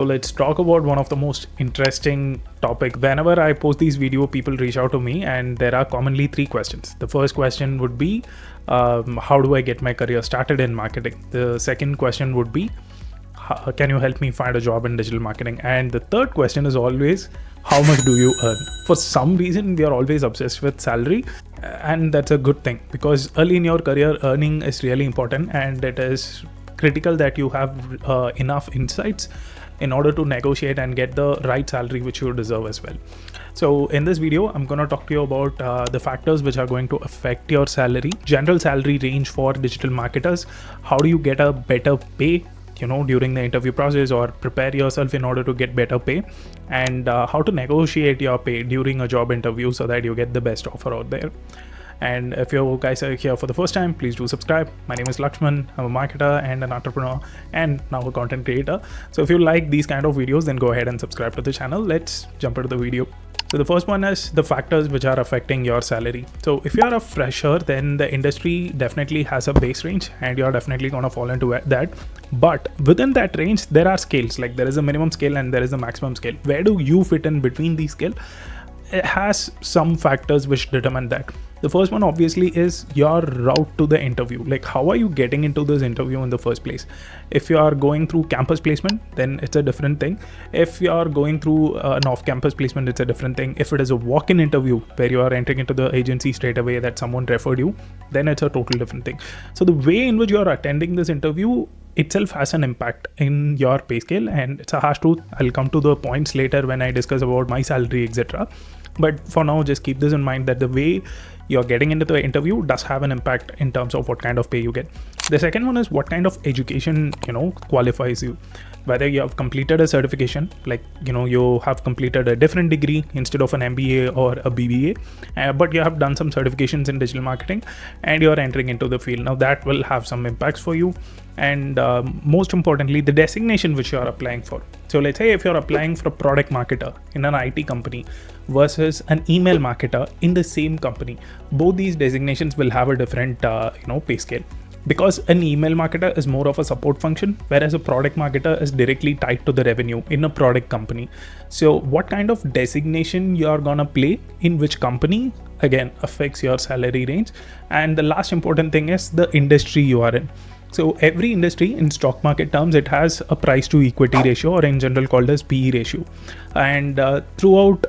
So let's talk about one of the most interesting topic. Whenever I post these video, people reach out to me and there are commonly three questions. The first question would be, how do I get my career started in marketing? The second question would be, can you help me find a job in digital marketing? And the third question is always, how much do you earn? For some reason, we are always obsessed with salary, and that's a good thing because early in your career, earning is really important, and it is critical that you have enough insights in order to negotiate and get the right salary which you deserve as well. So in this video, I'm going to talk to you about the factors which are going to affect your salary, general salary range for digital marketers, how do you get a better pay during the interview process, or prepare yourself in order to get better pay, and how to negotiate your pay during a job interview so that you get the best offer out there. And if you guys are here for the first time, please do subscribe. My name is Lakshman. I'm a marketer and an entrepreneur and now a content creator. So if you like these kind of videos, then go ahead and subscribe to the channel. Let's jump into the video. So the first one is the factors which are affecting your salary. So if you're a fresher, then the industry definitely has a base range and you're definitely going to fall into that. But within that range, there are scales. Like there is a minimum scale and there is a maximum scale. Where do you fit in between these scale? It has some factors which determine that. The first one obviously is your route to the interview. Like how are you getting into this interview in the first place? If you are going through campus placement, then it's a different thing. If you are going through an off-campus placement, it's a different thing. If it is a walk-in interview where you are entering into the agency straight away that someone referred you, then it's a total different thing. So the way in which you are attending this interview itself has an impact in your pay scale, and it's a harsh truth. I'll come to the points later when I discuss about my salary, etc. But for now, just keep this in mind that the way you're getting into the interview does have an impact in terms of what kind of pay you get. The second one is what kind of education qualifies you. Whether you have completed a certification, like you have completed a different degree instead of an MBA or a BBA, but you have done some certifications in digital marketing and you're entering into the field. Now that will have some impacts for you. And most importantly, the designation which you are applying for. So let's say if you're applying for a product marketer in an IT company versus an email marketer in the same company, both these designations will have a different pay scale. Because an email marketer is more of a support function, whereas a product marketer is directly tied to the revenue in a product company. So what kind of designation you're gonna play in which company, again, affects your salary range. And the last important thing is the industry you are in. So every industry in stock market terms, it has a price to equity ratio, or in general called as PE ratio. And throughout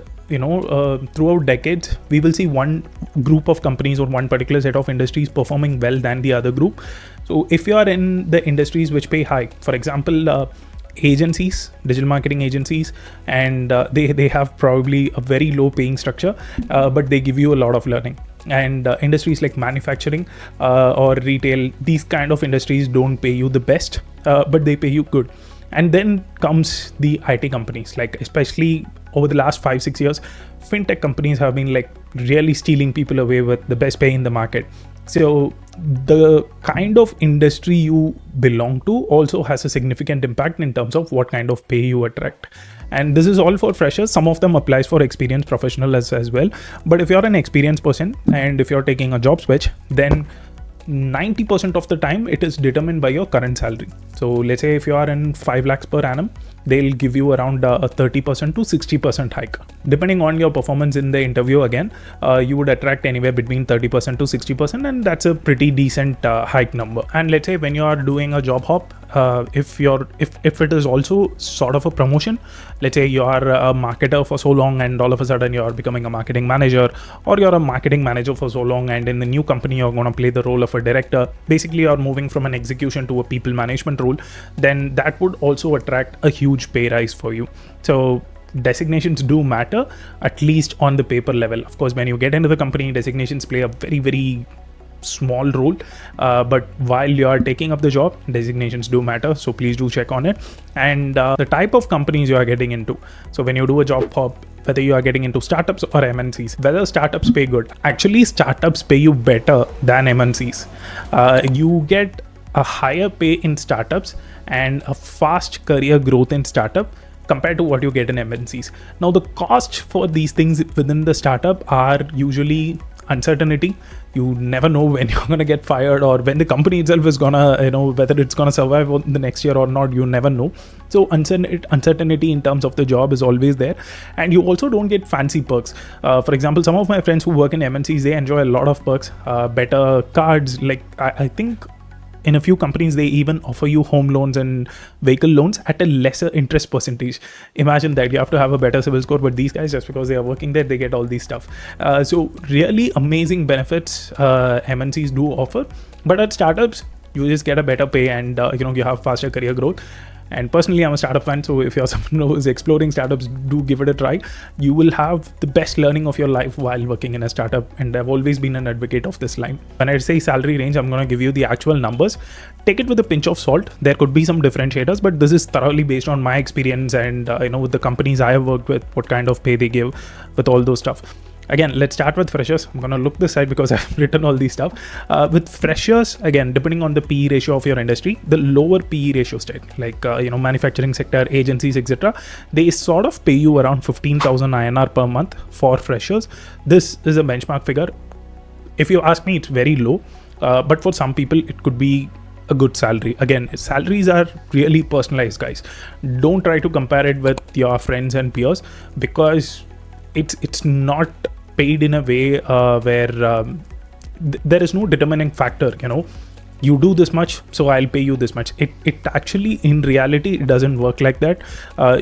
decades, we will see one group of companies or one particular set of industries performing well than the other group. So if you are in the industries which pay high, for example, agencies, digital marketing agencies, and they have probably a very low paying structure, but they give you a lot of learning. And industries like manufacturing or retail, these kind of industries don't pay you the best, but they pay you good. And then comes the IT companies, like especially over the last 5-6 years, fintech companies have been like really stealing people away with the best pay in the market. So the kind of industry you belong to also has a significant impact in terms of what kind of pay you attract. And this is all for freshers. Some of them applies for experienced professionals as well. But if you're an experienced person and if you're taking a job switch, then 90% of the time it is determined by your current salary. So let's say if you are in 5 lakhs per annum, they'll give you around a 30% to 60% hike. Depending on your performance in the interview, again, you would attract anywhere between 30% to 60%, and that's a pretty decent hike number. And let's say when you are doing a job hop, if it is also sort of a promotion, let's say you are a marketer for so long and all of a sudden you are becoming a marketing manager, or you're a marketing manager for so long and in the new company you're going to play the role of a director, basically you're moving from an execution to a people management role, then that would also attract a huge pay rise for you. So designations do matter, at least on the paper level. Of course, when you get into the company, designations play a very, very small role, but while you are taking up the job, designations do matter, so please do check on it. And the type of companies you are getting into. So when you do a job hop, whether you are getting into startups or MNCs, whether startups pay good, actually startups pay you better than MNCs. You get a higher pay in startups and a fast career growth in startup compared to what you get in MNCs. Now, the cost for these things within the startup are usually uncertainty. You never know when you're going to get fired or when the company itself is going to, whether it's going to survive the next year or not. You never know. So uncertainty in terms of the job is always there. And you also don't get fancy perks. For example, some of my friends who work in MNCs, they enjoy a lot of perks, better cards. Like I think in a few companies, they even offer you home loans and vehicle loans at a lesser interest percentage. Imagine that. You have to have a better civil score, but these guys, just because they are working there, they get all these stuff. So really amazing benefits MNCs do offer. But at startups, you just get a better pay and you have faster career growth. And personally, I'm a startup fan, so if you're someone who is exploring startups, do give it a try. You will have the best learning of your life while working in a startup, and I've always been an advocate of this line. When I say salary range, I'm going to give you the actual numbers. Take it with a pinch of salt. There could be some differentiators, but this is thoroughly based on my experience and with the companies I have worked with, what kind of pay they give, with all those stuff. Again, let's start with freshers. I'm going to look this side because I've written all these stuff. With freshers, again, depending on the PE ratio of your industry, the lower PE ratio state, like, manufacturing sector, agencies, etc., they sort of pay you around 15,000 INR per month for freshers. This is a benchmark figure. If you ask me, it's very low, but for some people, it could be a good salary. Again, salaries are really personalized, guys. Don't try to compare it with your friends and peers, because it's not paid in a way where there is no determining factor. You do this much, so I'll pay you this much. It actually, in reality, it doesn't work like that.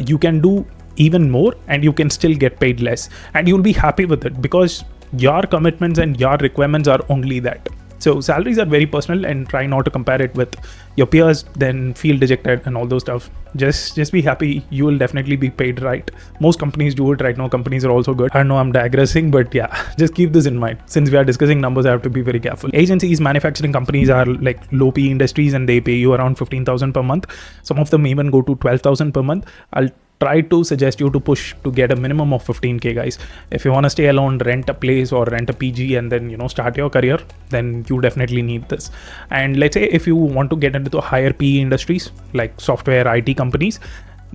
You can do even more and you can still get paid less, and you'll be happy with it because your commitments and your requirements are only that. So salaries are very personal, and try not to compare it with your peers, then feel dejected and all those stuff. Just be happy. You will definitely be paid right. Most companies do it right now. Companies are also good. I know I'm digressing, but yeah, just keep this in mind. Since we are discussing numbers, I have to be very careful. Agencies, manufacturing companies are like low PE industries, and they pay you around 15,000 per month. Some of them even go to 12,000 per month. I'll try to suggest you to push to get a minimum of 15k, guys. If you want to stay alone, rent a place or rent a PG and then start your career, then you definitely need this. And let's say if you want to get into the higher PE industries like software, IT companies,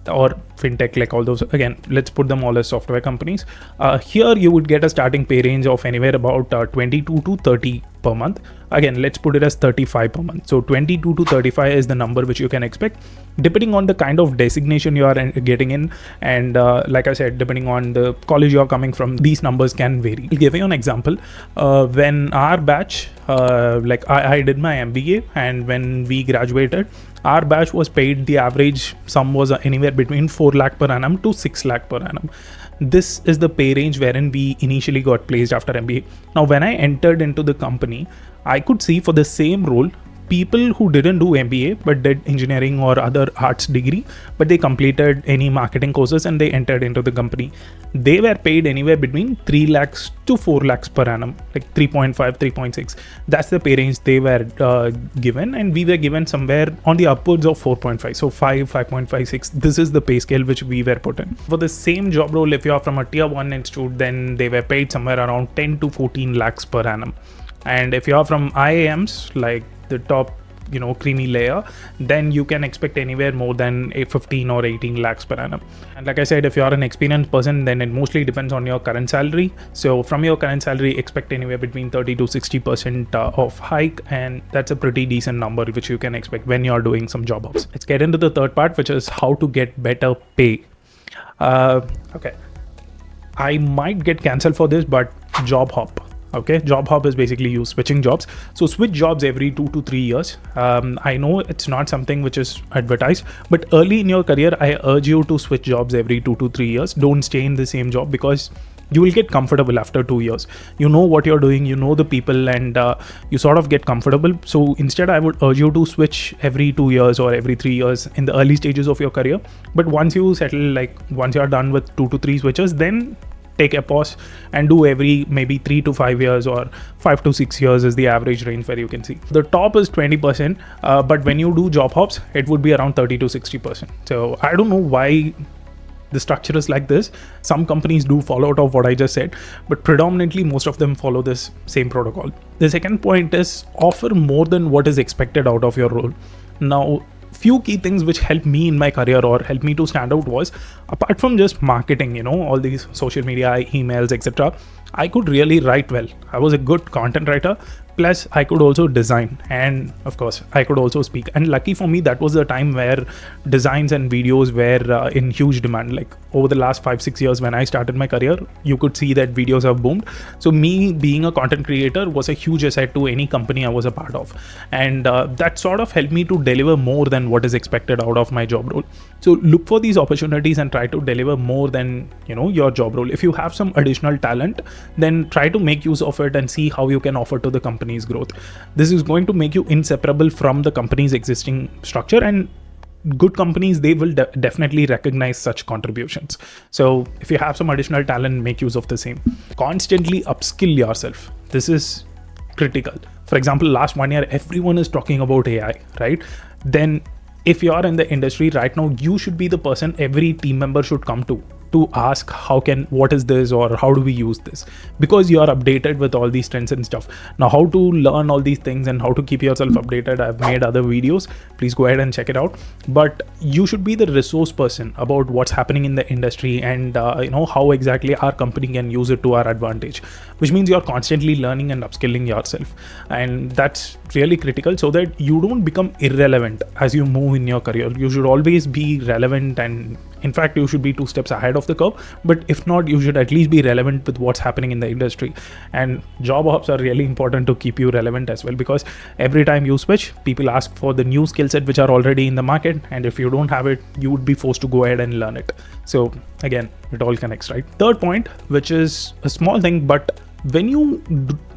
or fintech, like all those, again, let's put them all as software companies. Here you would get a starting pay range of anywhere about 22 to 30 per month. Again, let's put it as 35 per month. So 22 to 35 is the number which you can expect, depending on the kind of designation you are getting in. And like I said, depending on the college you're coming from, these numbers can vary. I'll give you an example. When our batch, I did my MBA, and when we graduated, our batch was paid, the average sum was anywhere between 4 lakh per annum to 6 lakh per annum. This is the pay range wherein we initially got placed after MBA. Now, when I entered into the company, I could see for the same role, people who didn't do MBA but did engineering or other arts degree, but they completed any marketing courses and they entered into the company. They were paid anywhere between 3 lakhs to 4 lakhs per annum, like 3.5, 3.6. That's the pay range they were given, and we were given somewhere on the upwards of 4.5. So 5, 5.56. This is the pay scale which we were put in. For the same job role, if you are from a tier 1 institute, then they were paid somewhere around 10 to 14 lakhs per annum. And if you are from IIMs, like the top creamy layer, then you can expect anywhere more than 15 or 18 lakhs per annum. And like I said, if you are an experienced person, then it mostly depends on your current salary. So from your current salary, expect anywhere between 30 to 60% of hike, and that's a pretty decent number which you can expect when you're doing some job ops. Let's get into the third part, which is how to get better pay. Okay, I might get cancelled for this, but job hop. Okay, job hop is basically you switching jobs. So switch jobs every 2 to 3 years. I know it's not something which is advertised, but early in your career, I urge you to switch jobs every 2 to 3 years. Don't stay in the same job, because you will get comfortable after 2 years. You know what you're doing, you know the people, and you sort of get comfortable. So instead, I would urge you to switch every 2 years or every 3 years in the early stages of your career. But once you settle, like once you're done with 2 to 3 switches, then take a pause and do every maybe 3 to 5 years or 5 to 6 years is the average range where you can see. The top is 20%, but when you do job hops, it would be around 30 to 60%. So I don't know why the structure is like this. Some companies do follow out of what I just said, but predominantly most of them follow this same protocol. The second point is offer more than what is expected out of your role. Now, few key things which helped me in my career or helped me to stand out was, apart from just marketing, all these social media, emails, etc., I could really write well. I was a good content writer. Plus, I could also design, and of course, I could also speak. And lucky for me, that was the time where designs and videos were in huge demand. Like over the last 5-6 years when I started my career, you could see that videos have boomed. So me being a content creator was a huge asset to any company I was a part of. And that sort of helped me to deliver more than what is expected out of my job role. So look for these opportunities and try to deliver more than, your job role. If you have some additional talent, then try to make use of it and see how you can offer to the company's growth. This is going to make you inseparable from the company's existing structure, and good companies, they will definitely recognize such contributions. So if you have some additional talent, make use of the same. Constantly upskill yourself. This is critical. For example, last 1 year, everyone is talking about AI, right? Then if you are in the industry right now, you should be the person every team member should come to ask what is this, or how do we use this, because you are updated with all these trends and stuff. Now, how to learn all these things and how to keep yourself updated, I've made other videos. Please go ahead and check it out. But you should be the resource person about what's happening in the industry and how exactly our company can use it to our advantage, which means you're constantly learning and upskilling yourself. And that's really critical so that you don't become irrelevant as you move in your career. You should always be relevant, and in fact, you should be 2 steps ahead of the curve. But if not, you should at least be relevant with what's happening in the industry. And job hops are really important to keep you relevant as well, because every time you switch, people ask for the new skill set which are already in the market. And if you don't have it, you would be forced to go ahead and learn it. So again, it all connects, right? Third point, which is a small thing, but when you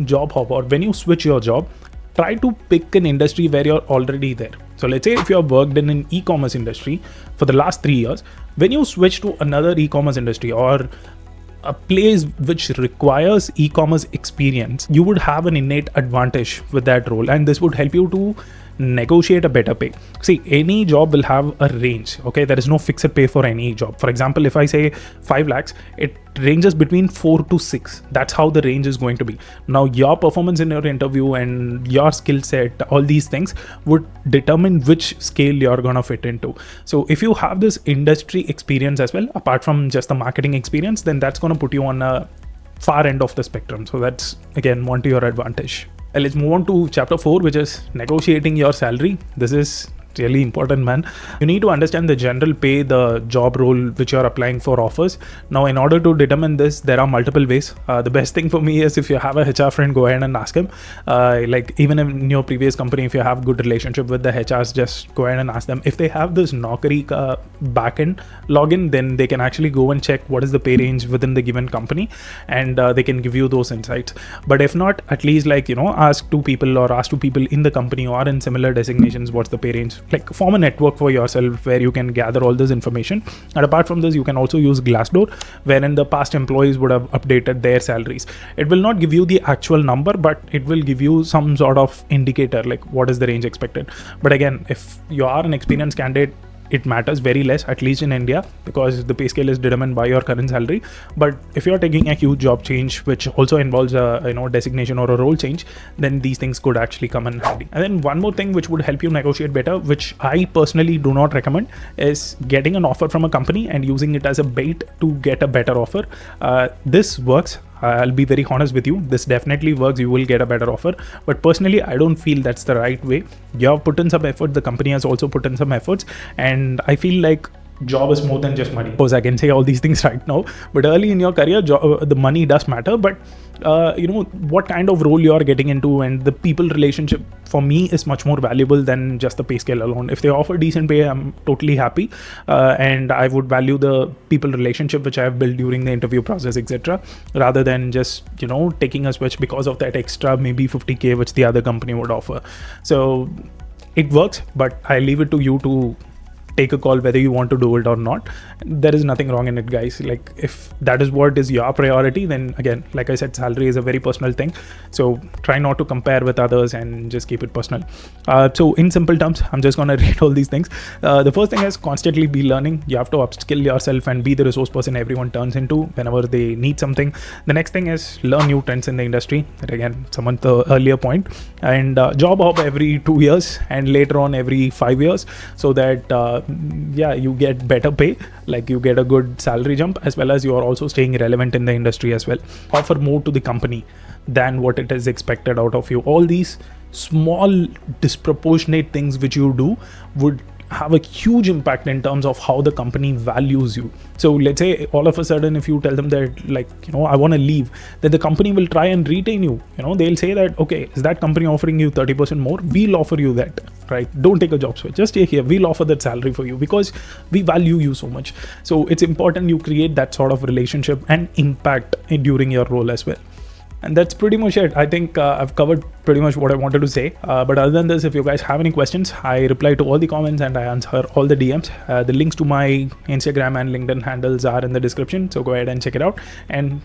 job hop or when you switch your job, try to pick an industry where you're already there. So let's say if you have worked in an e-commerce industry for the last 3 years, when you switch to another e-commerce industry or a place which requires e-commerce experience, you would have an innate advantage with that role, and this would help you to negotiate a better pay. See, any job will have a range. Okay, there is no fixed pay for any job. For example, if I say 5 lakhs, it ranges between 4 to 6. That's how the range is going to be. Now, your performance in your interview and your skill set, all these things would determine which scale you're gonna fit into. So if you have this industry experience as well, apart from just the marketing experience, then that's gonna put you on a far end of the spectrum. So that's again one to your advantage. Let's move on to chapter 4, which is negotiating your salary. This is really important, man. You need to understand the general pay the job role which you're applying for offers. Now, in order to determine this, there are multiple ways. The best thing for me is if you have a HR friend, go ahead and ask him. Like even in your previous company, if you have good relationship with the HRs, just go ahead and ask them. If they have this Naukri backend login, then they can actually go and check what is the pay range within the given company, and they can give you those insights. But if not, at least ask 2 people or ask 2 people in the company or in similar designations what's the pay range. Like form a network for yourself where you can gather all this information. And apart from this, you can also use Glassdoor, wherein the past employees would have updated their salaries. It will not give you the actual number, but it will give you some sort of indicator, like what is the range expected. But again, if you are an experienced candidate, it matters very less, at least in India, because the pay scale is determined by your current salary. But if you're taking a huge job change, which also involves a designation or a role change, then these things could actually come in handy. And then one more thing which would help you negotiate better, which I personally do not recommend, is getting an offer from a company and using it as a bait to get a better offer. This works. I'll be very honest with you. This definitely works. You will get a better offer. But personally, I don't feel that's the right way. You have put in some effort. The company has also put in some efforts. And I feel like job is more than just money. Of course, I can say all these things right now, but early in your career, the money does matter. But what kind of role you are getting into and the people relationship for me is much more valuable than just the pay scale alone. If they offer decent pay, I'm totally happy, and I would value the people relationship which I have built during the interview process, etc., rather than just taking a switch because of that extra maybe 50k which the other company would offer. So it works, but I leave it to you to take a call whether you want to do it or not. There is nothing wrong in it, guys. Like, if that is what is your priority, then again, like I said, salary is a very personal thing, so try not to compare with others and just keep it personal. So in simple terms, I'm just gonna read all these things. The first thing is constantly be learning. You have to upskill yourself and be the resource person everyone turns into whenever they need something. The next thing is learn new trends in the industry. That again, someone's the earlier point. And job hop every 2 years and later on every 5 years, so that you get better pay, like you get a good salary jump, as well as you are also staying relevant in the industry as well. Offer more to the company than what it is expected out of you. All these small disproportionate things which you do would have a huge impact in terms of how the company values you. So let's say all of a sudden, if you tell them that, like, I want to leave, then the company will try and retain you. They'll say that, okay, is that company offering you 30% more? We'll offer you that, right? Don't take a job switch, just stay here. We'll offer that salary for you because we value you so much. So it's important you create that sort of relationship and impact during your role as well. And that's pretty much it. I think I've covered pretty much what I wanted to say. But other than this, if you guys have any questions, I reply to all the comments and I answer all the DMs. The links to my Instagram and LinkedIn handles are in the description, so go ahead and check it out. And